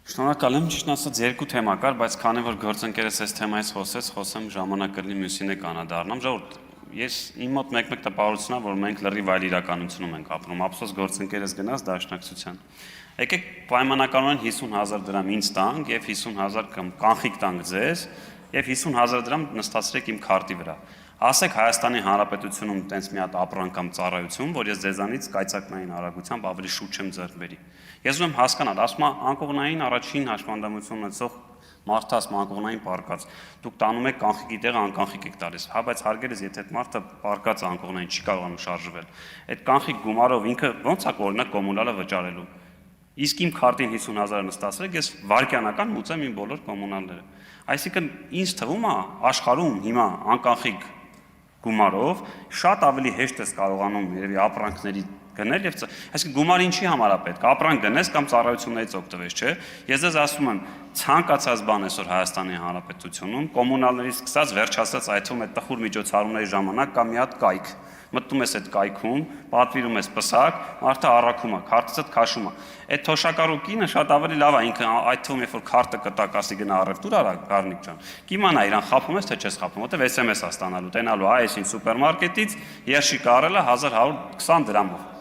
Շնորհակալ եմ, ճիշտ ասած երկու թեմա կար, բայց քանի որ գործընկերս այս թեմայից խոսեմ ժամանակ կլինի մյուսին կանադառնամ։ Ժողովուրդ, ես իմ մոտ մեկ-մեկ տպավորությունն է, որ մենք լրիվ այլ իրականությունում ենք ապրում։ Ափսոս գործընկերս գնաց դաշնակցության։ Եկեք պայմանականորեն 50,000 դրամ ինձ տանք եւ 50,000 կամ կանխիկ տանք ձեզ եւ 50,000 դրամ նստացրեք իմ քարտի վրա։ Ասեք Հայաստանի Հանրապետությունում տենց մի հատ ապրանք կամ ծառայություն, որ ես ձեզանից կայծակնային արագությամբ ավելի շուտ չեմ ձեռք բերի։ Ես ուզում եմ հասկանալ, ասում եմ անկողնային առաջին հաշվանդամություն ունեցող մարդաս անկողնային պարկած։ Դուք տանում եք կանխիկի տեղը անկանխիկ եք տալիս։ Հա, բայց հարգելիս, եթե այդ մարդը պարկած անկողնային չի կարողանում շարժվել, այդ կանխիկ գումարով ինքը ո՞նց է օրինակ կոմունալը վճարելու։ Իսկ իմ քարտին 50,000 նստացրեք, ես վարկյանական մուծեմ իմ բոլոր կոմունալները։ Այսինքն ինձ թվում է աշխարհում հիմա անկանխիկ գումարով շատ ավելի հեշտ ես կարողանում երևի ապրանքների գնել եւ այսինքն գումարը ինչի համար է պետք ապրանք գնես կամ ծառայություններից օգտվես, չէ։ Ես ձեզ ասում եմ ցանկացած բան այսօր Հայաստանի Հանրապետությունում կոմունալներից սկսած վերջացած այդ թվում է տխուր միջոցառումների ժամանակ կամ մի հատ կայք մտնում ես այդ կայքում, պատվիրում ես պսակ, մարդը առաքում է, քարտիցդ քաշում է։ Այդ թոշակառու կինը շատ ավելի լավ է, ինքը այդ թվում երբ որ քարտը կտակ, ասի գնա առևտուր արա, Գառնիկ ջան։ Կիմանա իրան խափում ես թե չես խափում, որտեվ SMS-ա ստանալու, տենալու, այս ինչ սուպերմարկետից երշիկ առելը 1120 դրամով։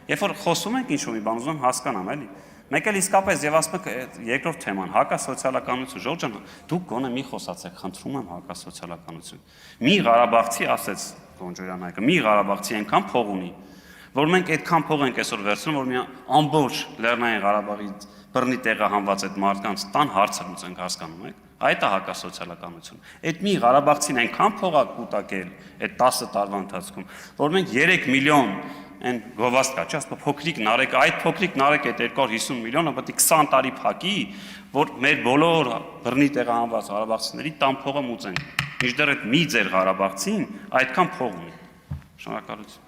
Երբ որ խոսում ենք ինչ-որ մի բան, ուզում եմ հասկանամ, էլի։ Մեկ էլ իսկապես եւ ասում եք երկրորդ թեման, հակասոցիալականություն, Ժորժ ջան, դուք գոնե մի խոսացեք, խնդրում եմ հակասոցիալականություն։ Մի Ղարաբաղցի ասեց Գոնջոյանայքը, մի Ղարաբաղցի այնքան փող ունի, որ մենք այդքան փող ենք այսօր վերցնում, որ մի ամբողջ Լեռնային Ղարաբաղի բռնի տեղը հանված այդ մարդկանց տան հարցը լուծենք, հասկանում եք։ Այդ է հակասոցիալականություն։ Այդ մի Ղարաբաղցին այնքան փող է կուտակել այդ 10 տարվա ընթացքում, որ մենք 3 միլիոն այն գովաստ կա, չէ՞, ասում փոքրիկ նարեկ, այդ փոքրիկ նարեկ այդ 250 միլիոնը պետք է 20 տարի փակի, որ մեր բոլոր բռնի տեղահանված ղարաբաղցիների տան փողը մուծենք։ Մինչդեռ այդ մի ձեր Ղարաբաղցին այդքան փող ունի։ Շնորհակալություն։